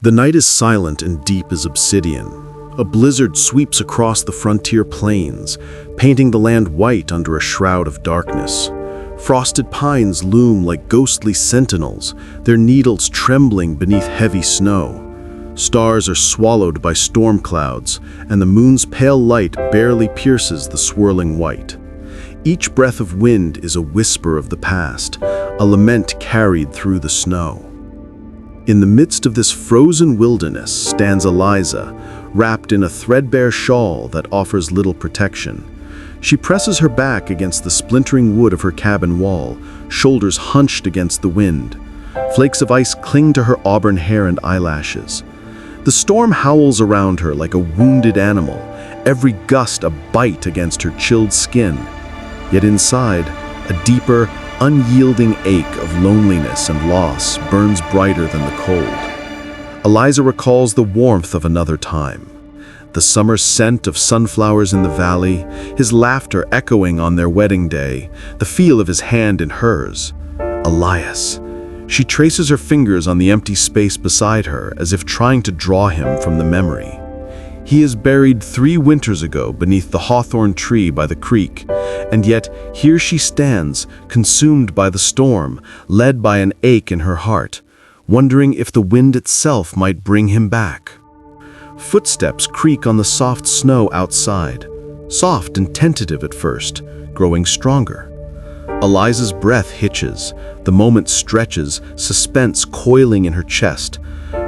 The night is silent and deep as obsidian. A blizzard sweeps across the frontier plains, painting the land white under a shroud of darkness. Frosted pines loom like ghostly sentinels, their needles trembling beneath heavy snow. Stars are swallowed by storm clouds, and the moon's pale light barely pierces the swirling white. Each breath of wind is a whisper of the past, a lament carried through the snow. In the midst of this frozen wilderness stands Eliza, wrapped in a threadbare shawl that offers little protection. She presses her back against the splintering wood of her cabin wall, shoulders hunched against the wind. Flakes of ice cling to her auburn hair and eyelashes. The storm howls around her like a wounded animal, every gust a bite against her chilled skin. Yet inside, a deeper, unyielding ache of loneliness and loss burns brighter than the cold. Eliza recalls the warmth of another time. The summer scent of sunflowers in the valley, his laughter echoing on their wedding day, the feel of his hand in hers. Elias. She traces her fingers on the empty space beside her as if trying to draw him from the memory. He is buried 3 winters ago beneath the hawthorn tree by the creek, and yet here she stands, consumed by the storm, led by an ache in her heart, wondering if the wind itself might bring him back. Footsteps creak on the soft snow outside, soft and tentative at first, growing stronger. Eliza's breath hitches, the moment stretches, suspense coiling in her chest.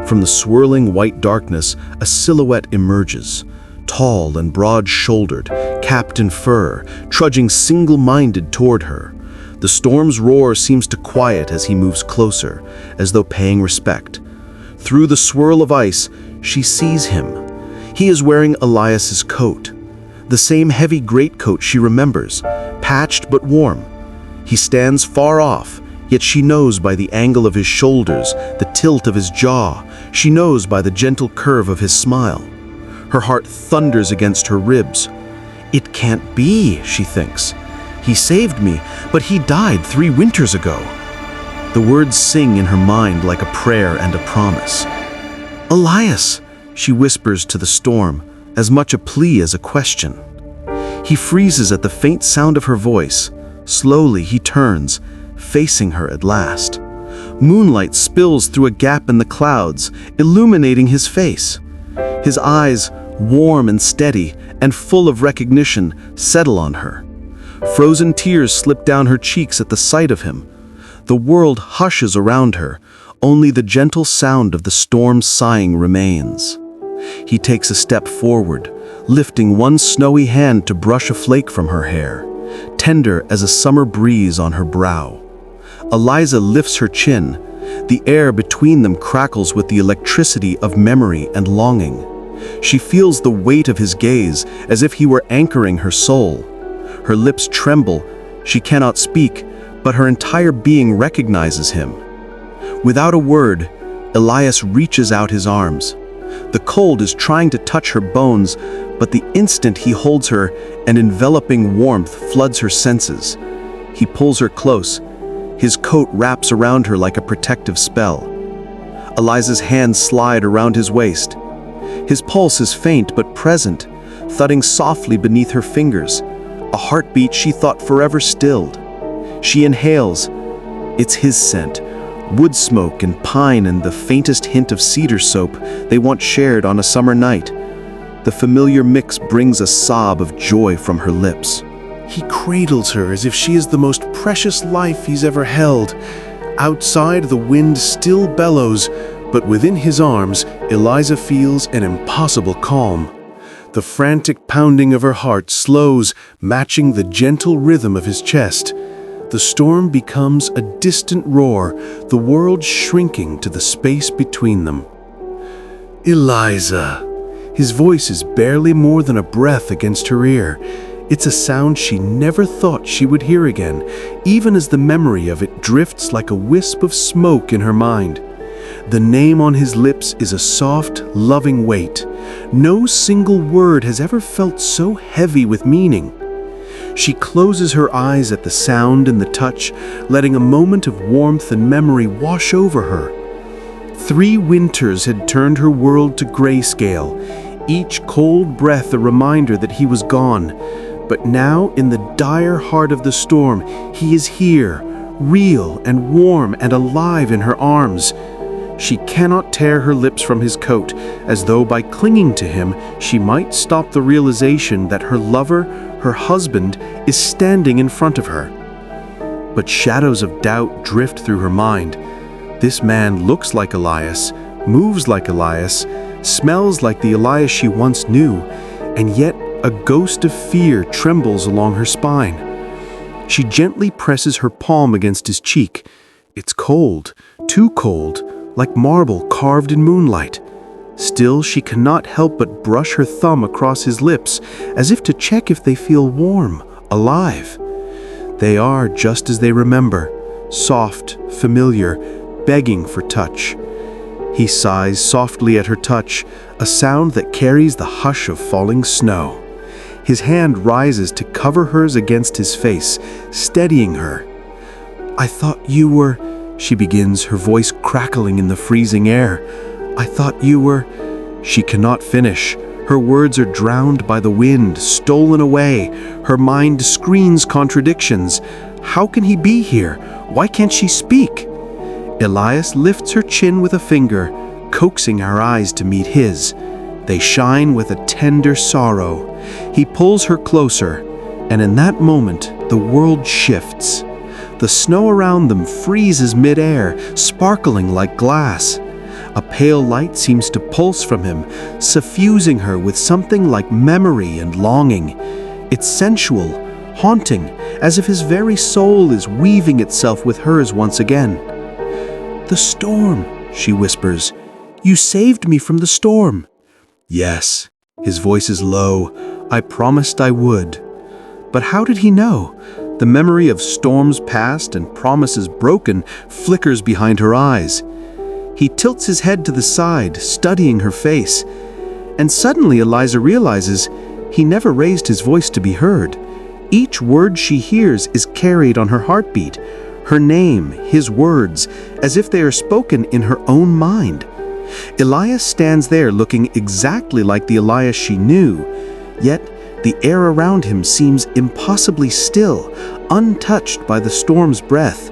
From the swirling white darkness, a silhouette emerges, tall and broad-shouldered, capped in fur, trudging single-minded toward her. The storm's roar seems to quiet as he moves closer, as though paying respect. Through the swirl of ice, she sees him. He is wearing Elias's coat, the same heavy greatcoat she remembers, patched but warm. He stands far off, yet she knows by the angle of his shoulders, the tilt of his jaw. She knows by the gentle curve of his smile. Her heart thunders against her ribs. It can't be, she thinks. He saved me, but he died 3 winters ago. The words sing in her mind like a prayer and a promise. Elias, she whispers to the storm, as much a plea as a question. He freezes at the faint sound of her voice. Slowly he turns, facing her at last. Moonlight spills through a gap in the clouds, illuminating his face. His eyes, warm and steady and full of recognition, settle on her. Frozen tears slip down her cheeks at the sight of him. The world hushes around her. Only the gentle sound of the storm sighing remains. He takes a step forward, lifting one snowy hand to brush a flake from her hair, tender as a summer breeze on her brow. Eliza lifts her chin. The air between them crackles with the electricity of memory and longing. She feels the weight of his gaze as if he were anchoring her soul. Her lips tremble. She cannot speak, but her entire being recognizes him. Without a word, Elias reaches out his arms. The cold is trying to touch her bones, but the instant he holds her, an enveloping warmth floods her senses. He pulls her close. His coat wraps around her like a protective spell. Eliza's hands slide around his waist. His pulse is faint but present, thudding softly beneath her fingers, a heartbeat she thought forever stilled. She inhales. It's his scent, wood smoke and pine and the faintest hint of cedar soap they once shared on a summer night. The familiar mix brings a sob of joy from her lips. He cradles her as if she is the most precious life he's ever held. Outside, the wind still bellows, but within his arms, Eliza feels an impossible calm. The frantic pounding of her heart slows, matching the gentle rhythm of his chest. The storm becomes a distant roar, the world shrinking to the space between them. Eliza. His voice is barely more than a breath against her ear. It's a sound she never thought she would hear again, even as the memory of it drifts like a wisp of smoke in her mind. The name on his lips is a soft, loving weight. No single word has ever felt so heavy with meaning. She closes her eyes at the sound and the touch, letting a moment of warmth and memory wash over her. 3 winters had turned her world to grayscale, each cold breath a reminder that he was gone. But now, in the dire heart of the storm, he is here, real and warm and alive in her arms. She cannot tear her lips from his coat, as though by clinging to him she might stop the realization that her lover, her husband, is standing in front of her. But shadows of doubt drift through her mind. This man looks like Elias, moves like Elias, smells like the Elias she once knew, and yet a ghost of fear trembles along her spine. She gently presses her palm against his cheek. It's cold, too cold, like marble carved in moonlight. Still, she cannot help but brush her thumb across his lips, as if to check if they feel warm, alive. They are just as they remember, soft, familiar, begging for touch. He sighs softly at her touch, a sound that carries the hush of falling snow. His hand rises to cover hers against his face, steadying her. "I thought you were," she begins, her voice crackling in the freezing air. "I thought you were—" She cannot finish. Her words are drowned by the wind, stolen away. Her mind screens contradictions. How can he be here? Why can't she speak? Elias lifts her chin with a finger, coaxing her eyes to meet his. They shine with a tender sorrow. He pulls her closer, and in that moment, the world shifts. The snow around them freezes mid-air, sparkling like glass. A pale light seems to pulse from him, suffusing her with something like memory and longing. It's sensual, haunting, as if his very soul is weaving itself with hers once again. "The storm," she whispers. "You saved me from the storm." "Yes." His voice is low. "I promised I would." But how did he know? The memory of storms past and promises broken flickers behind her eyes. He tilts his head to the side, studying her face. And suddenly Eliza realizes he never raised his voice to be heard. Each word she hears is carried on her heartbeat, her name, his words, as if they are spoken in her own mind. Elias stands there looking exactly like the Elias she knew, yet the air around him seems impossibly still, untouched by the storm's breath.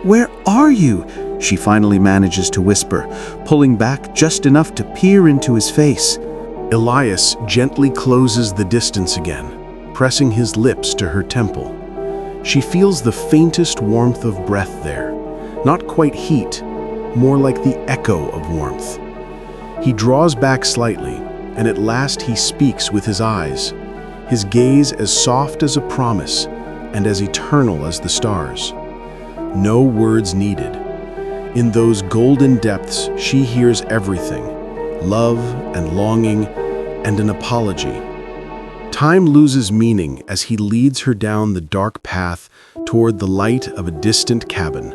"Where are you?" she finally manages to whisper, pulling back just enough to peer into his face. Elias gently closes the distance again, pressing his lips to her temple. She feels the faintest warmth of breath there, not quite heat, more like the echo of warmth. He draws back slightly, and at last he speaks with his eyes, his gaze as soft as a promise and as eternal as the stars. No words needed. In those golden depths, she hears everything, love and longing and an apology. Time loses meaning as he leads her down the dark path toward the light of a distant cabin.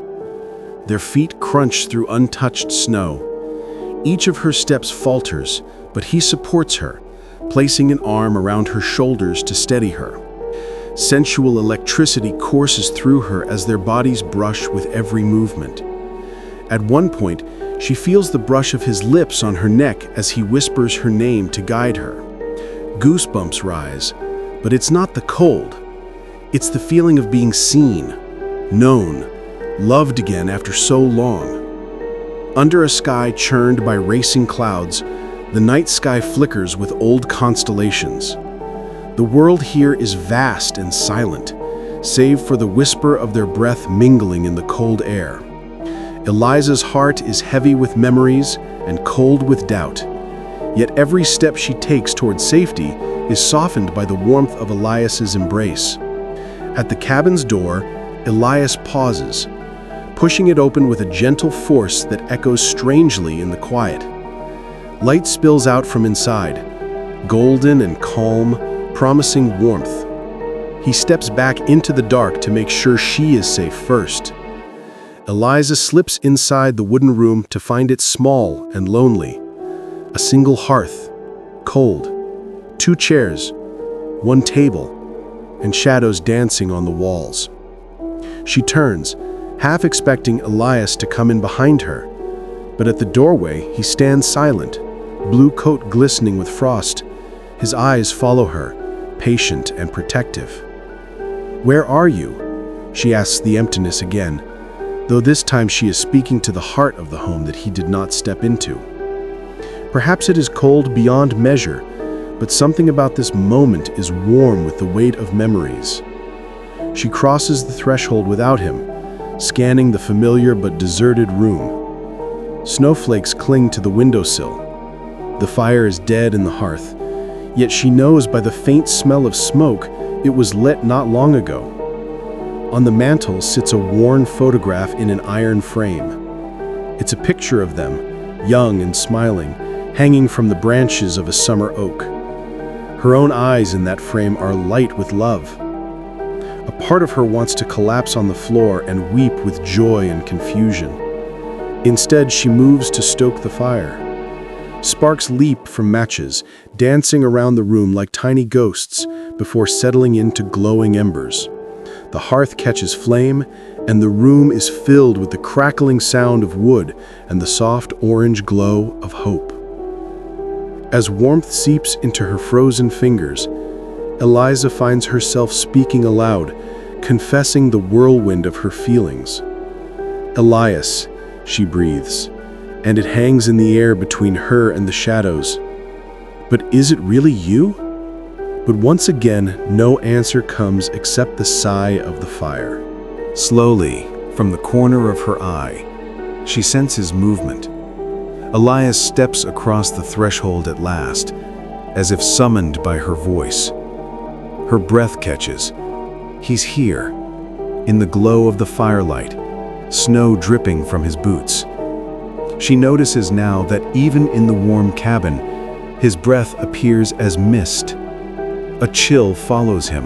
Their feet crunch through untouched snow. Each of her steps falters, but he supports her, placing an arm around her shoulders to steady her. Sensual electricity courses through her as their bodies brush with every movement. At one point, she feels the brush of his lips on her neck as he whispers her name to guide her. Goosebumps rise, but it's not the cold. It's the feeling of being seen, known, loved again after so long. Under a sky churned by racing clouds, the night sky flickers with old constellations. The world here is vast and silent, save for the whisper of their breath mingling in the cold air. Eliza's heart is heavy with memories and cold with doubt. Yet every step she takes toward safety is softened by the warmth of Elias's embrace. At the cabin's door, Elias pauses, pushing it open with a gentle force that echoes strangely in the quiet. Light spills out from inside, golden and calm, promising warmth. He steps back into the dark to make sure she is safe first. Eliza slips inside the wooden room to find it small and lonely. A single hearth, cold, 2 chairs, 1 table, and shadows dancing on the walls. She turns, half expecting Elias to come in behind her, But at the doorway, he stands silent, blue coat glistening with frost. His eyes follow her, patient and protective. "Where are you?" she asks the emptiness again, though this time she is speaking to the heart of the home that he did not step into. Perhaps it is cold beyond measure, but something about this moment is warm with the weight of memories. She crosses the threshold without him, scanning the familiar but deserted room. Snowflakes cling to the windowsill. The fire is dead in the hearth, yet she knows by the faint smell of smoke it was lit not long ago. On the mantel sits a worn photograph in an iron frame. It's a picture of them, young and smiling, hanging from the branches of a summer oak. Her own eyes in that frame are light with love. A part of her wants to collapse on the floor and weep with joy and confusion. Instead, she moves to stoke the fire. Sparks leap from matches, dancing around the room like tiny ghosts before settling into glowing embers. The hearth catches flame, and the room is filled with the crackling sound of wood and the soft orange glow of hope. As warmth seeps into her frozen fingers, Eliza finds herself speaking aloud, confessing the whirlwind of her feelings. "Elias," she breathes, and it hangs in the air between her and the shadows. "But is it really you?" But once again, no answer comes except the sigh of the fire. Slowly, from the corner of her eye, she senses movement. Elias steps across the threshold at last, as if summoned by her voice. Her breath catches. He's here, in the glow of the firelight, snow dripping from his boots. She notices now that even in the warm cabin, his breath appears as mist. A chill follows him.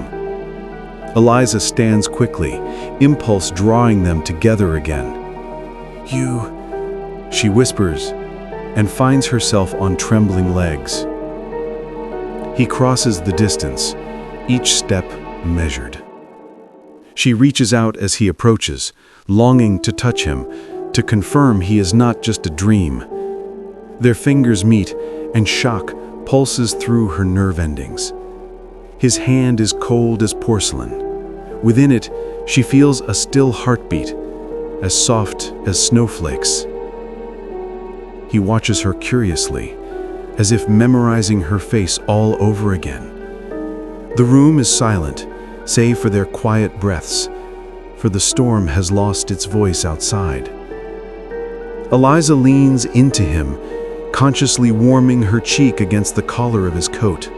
Eliza stands quickly, impulse drawing them together again. "You," she whispers, and finds herself on trembling legs. He crosses the distance, each step measured. She reaches out as he approaches, longing to touch him, to confirm he is not just a dream. Their fingers meet, and shock pulses through her nerve endings. His hand is cold as porcelain. Within it, she feels a still heartbeat, as soft as snowflakes. He watches her curiously, as if memorizing her face all over again. The room is silent, save for their quiet breaths, for the storm has lost its voice outside. Eliza leans into him, consciously warming her cheek against the collar of his coat.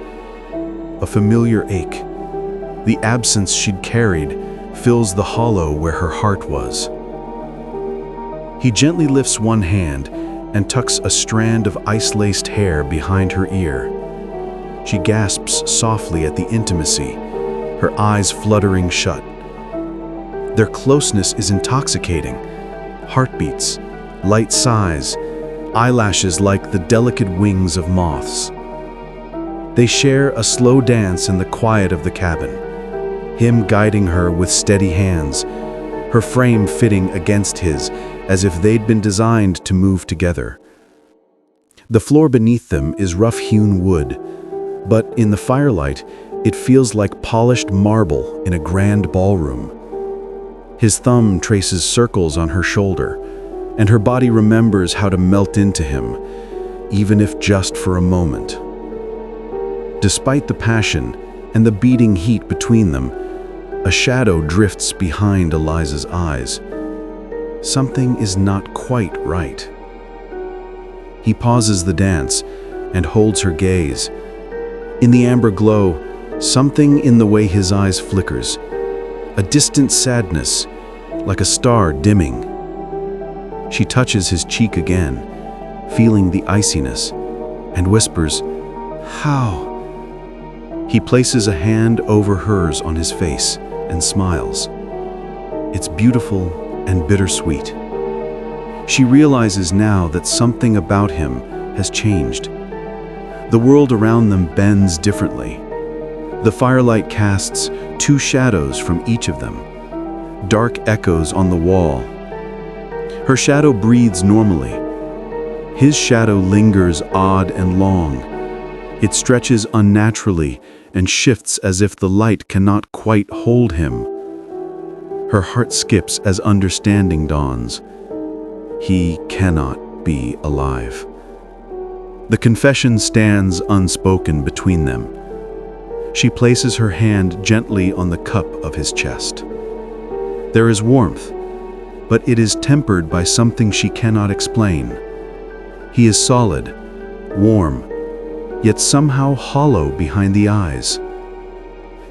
A familiar ache, the absence she'd carried, fills the hollow where her heart was. He gently lifts one hand and tucks a strand of ice-laced hair behind her ear. She gasps softly at the intimacy, her eyes fluttering shut. Their closeness is intoxicating. Heartbeats, light sighs, eyelashes like the delicate wings of moths. They share a slow dance in the quiet of the cabin, him guiding her with steady hands, her frame fitting against his as if they'd been designed to move together. The floor beneath them is rough-hewn wood, but in the firelight, it feels like polished marble in a grand ballroom. His thumb traces circles on her shoulder, and her body remembers how to melt into him, even if just for a moment. Despite the passion and the beating heat between them, a shadow drifts behind Eliza's eyes. Something is not quite right. He pauses the dance and holds her gaze. In the amber glow, something in the way his eyes flickers, a distant sadness, like a star dimming. She touches his cheek again, feeling the iciness, and whispers, "How?" He places a hand over hers on his face and smiles. It's beautiful and bittersweet. She realizes now that something about him has changed. The world around them bends differently. The firelight casts two shadows from each of them, dark echoes on the wall. Her shadow breathes normally, His shadow lingers odd and long. It stretches unnaturally and shifts as if the light cannot quite hold him. Her heart skips as understanding dawns. He cannot be alive. The confession stands unspoken between them. She places her hand gently on the cup of his chest. There is warmth, but it is tempered by something she cannot explain. He is solid, warm, yet somehow hollow behind the eyes.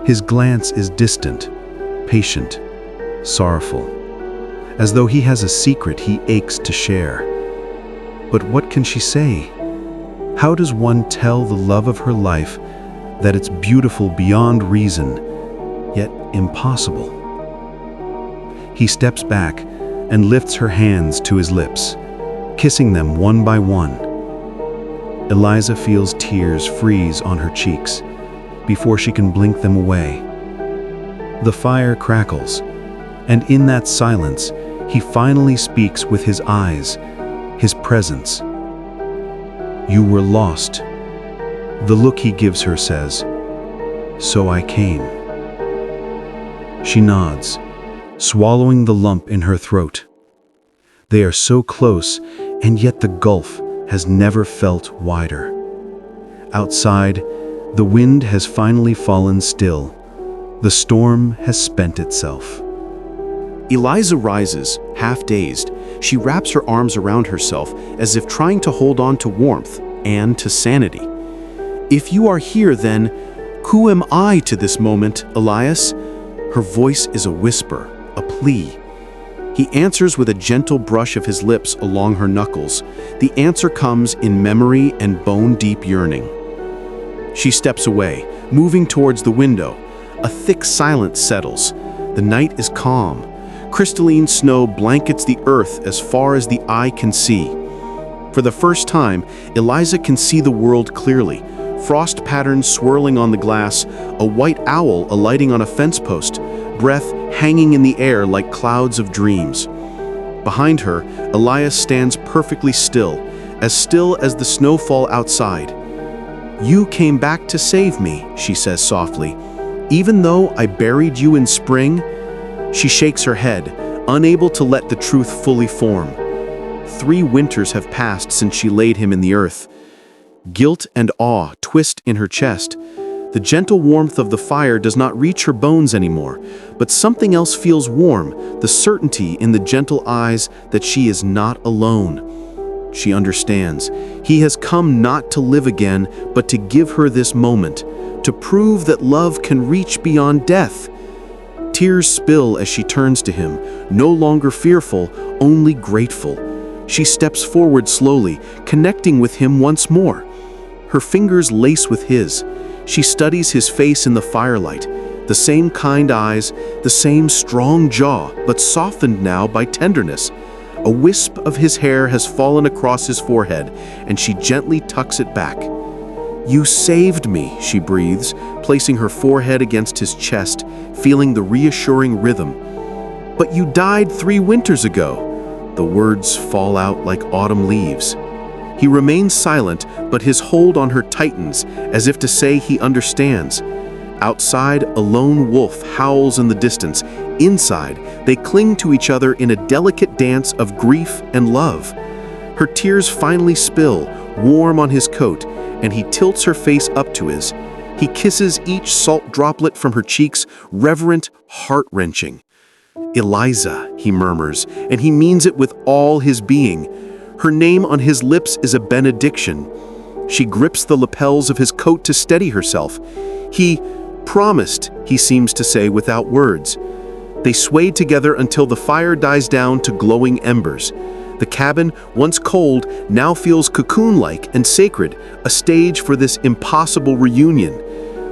His glance is distant, patient, sorrowful, as though he has a secret he aches to share. But what can she say? How does one tell the love of her life that it's beautiful beyond reason, yet impossible? He steps back and lifts her hands to his lips, kissing them one by one. Eliza feels tears freeze on her cheeks before she can blink them away. The fire crackles, and in that silence, he finally speaks with his eyes, his presence. "You were lost." The look he gives her says, "So I came." She nods, swallowing the lump in her throat. They are so close, and yet the gulf has never felt wider. Outside, the wind has finally fallen still. The storm has spent itself. Eliza rises, half-dazed. She wraps her arms around herself as if trying to hold on to warmth and to sanity. "If you are here, then, who am I to this moment, Elias?" Her voice is a whisper, a plea. He answers with a gentle brush of his lips along her knuckles. The answer comes in memory and bone-deep yearning. She steps away, moving towards the window. A thick silence settles. The night is calm. Crystalline snow blankets the earth as far as the eye can see. For the first time, Eliza can see the world clearly. Frost patterns swirling on the glass, a white owl alighting on a fence post, breath hanging in the air like clouds of dreams. Behind her, Elias stands perfectly still as the snowfall outside. "You came back to save me," she says softly. "Even though I buried you in spring." She shakes her head, unable to let the truth fully form. 3 winters have passed since she laid him in the earth. Guilt and awe twist in her chest. The gentle warmth of the fire does not reach her bones anymore, but something else feels warm, the certainty in the gentle eyes that she is not alone. She understands. He has come not to live again, but to give her this moment, to prove that love can reach beyond death. Tears spill as she turns to him, no longer fearful, only grateful. She steps forward slowly, connecting with him once more. Her fingers lace with his. She studies his face in the firelight, the same kind eyes, the same strong jaw, but softened now by tenderness. A wisp of his hair has fallen across his forehead, and she gently tucks it back. "You saved me," she breathes, placing her forehead against his chest, feeling the reassuring rhythm. "But you died 3 winters ago." The words fall out like autumn leaves. He remains silent, but his hold on her tightens, as if to say he understands. Outside, a lone wolf howls in the distance. Inside, they cling to each other in a delicate dance of grief and love. Her tears finally spill, warm on his coat, and he tilts her face up to his. He kisses each salt droplet from her cheeks, reverent, heart-wrenching. "Eliza," he murmurs, and he means it with all his being. Her name on his lips is a benediction. She grips the lapels of his coat to steady herself. "He promised," he seems to say without words. They sway together until the fire dies down to glowing embers. The cabin, once cold, now feels cocoon-like and sacred, a stage for this impossible reunion.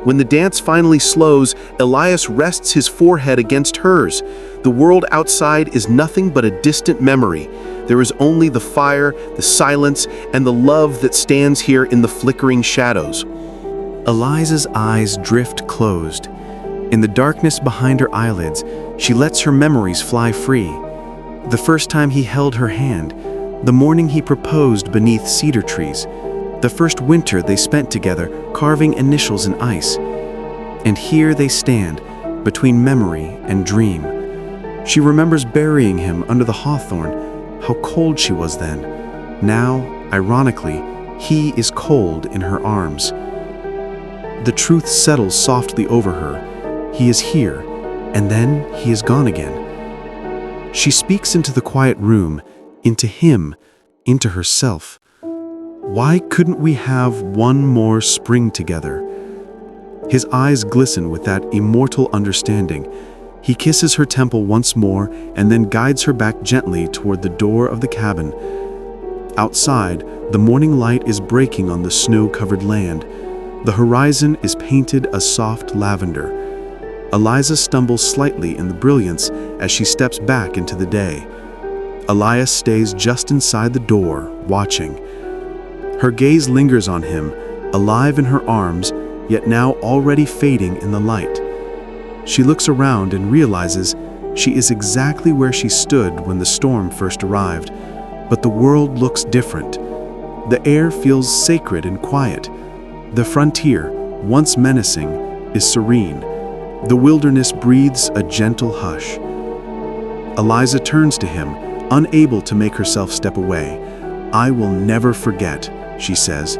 When the dance finally slows, Elias rests his forehead against hers. The world outside is nothing but a distant memory. There is only the fire, the silence, and the love that stands here in the flickering shadows. Eliza's eyes drift closed. In the darkness behind her eyelids, she lets her memories fly free. The first time he held her hand, The morning he proposed beneath cedar trees, the first winter they spent together carving initials in ice. And here they stand, between memory and dream. She remembers burying him under the hawthorn, how cold she was then. Now, ironically, he is cold in her arms. The truth settles softly over her. He is here, and then he is gone again. She speaks into the quiet room, into him, into herself. Why couldn't we have one more spring together? His eyes glisten with that immortal understanding. He kisses her temple once more and then guides her back gently toward the door of the cabin. Outside, the morning light is breaking on the snow-covered land. The horizon is painted a soft lavender. Eliza stumbles slightly in the brilliance as she steps back into the day. Elias stays just inside the door, watching. Her gaze lingers on him, alive in her arms, yet now already fading in the light. She looks around and realizes she is exactly where she stood when the storm first arrived, but the world looks different. The air feels sacred and quiet. The frontier, once menacing, is serene. The wilderness breathes a gentle hush. Eliza turns to him, unable to make herself step away. "I will never forget," she says,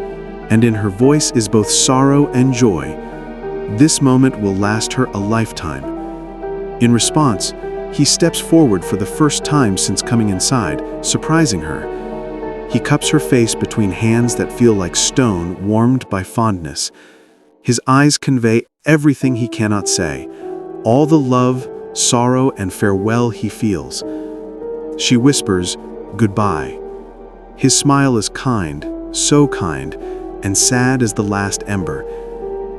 and in her voice is both sorrow and joy. This moment will last her a lifetime. In response, he steps forward for the first time since coming inside, surprising her. He cups her face between hands that feel like stone warmed by fondness. His eyes convey everything he cannot say, all the love, sorrow, and farewell he feels. She whispers, "Goodbye." His smile is kind, so kind, and sad as the last ember.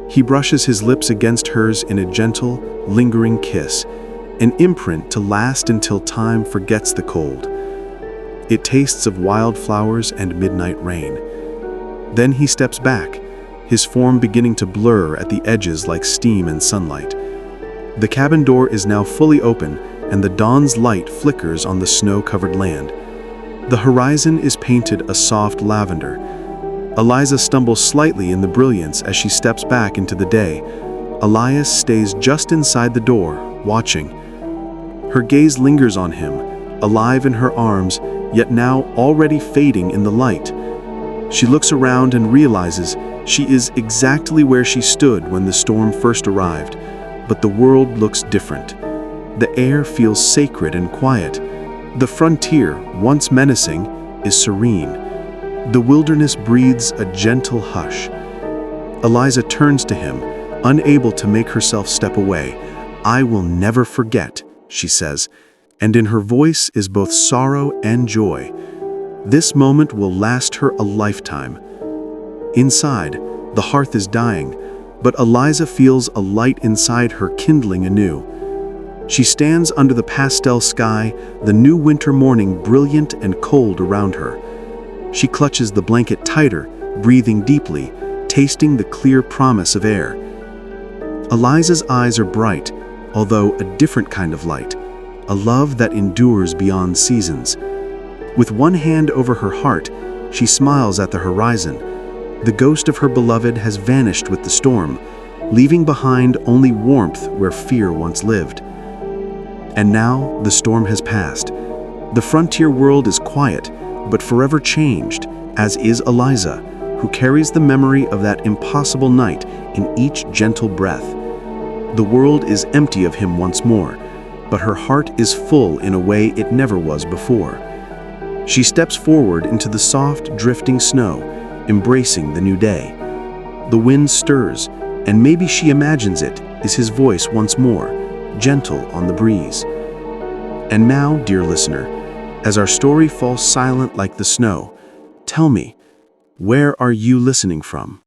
He brushes his lips against hers in a gentle, lingering kiss, an imprint to last until time forgets the cold. It tastes of wildflowers and midnight rain. Then he steps back, his form beginning to blur at the edges like steam and sunlight. The cabin door is now fully open, and the dawn's light flickers on the snow-covered land. The horizon is painted a soft lavender. Eliza stumbles slightly in the brilliance as she steps back into the day. Elias stays just inside the door, watching. Her gaze lingers on him, alive in her arms, yet now already fading in the light. She looks around and realizes she is exactly where she stood when the storm first arrived, but the world looks different. The air feels sacred and quiet. The frontier, once menacing, is serene. The wilderness breathes a gentle hush. Eliza turns to him, unable to make herself step away. "I will never forget," she says, and in her voice is both sorrow and joy. This moment will last her a lifetime. Inside, the hearth is dying, but Eliza feels a light inside her kindling anew. She stands under the pastel sky, the new winter morning brilliant and cold around her. She clutches the blanket tighter, breathing deeply, tasting the clear promise of air. Eliza's eyes are bright, although a different kind of light, a love that endures beyond seasons. With one hand over her heart, she smiles at the horizon. The ghost of her beloved has vanished with the storm, leaving behind only warmth where fear once lived. And now the storm has passed. The frontier world is quiet, but forever changed, as is Eliza, who carries the memory of that impossible night in each gentle breath. The world is empty of him once more, but her heart is full in a way it never was before. She steps forward into the soft, drifting snow, embracing the new day. The wind stirs, and maybe she imagines it is his voice once more, gentle on the breeze. And now, dear listener, as our story falls silent like the snow, tell me, where are you listening from?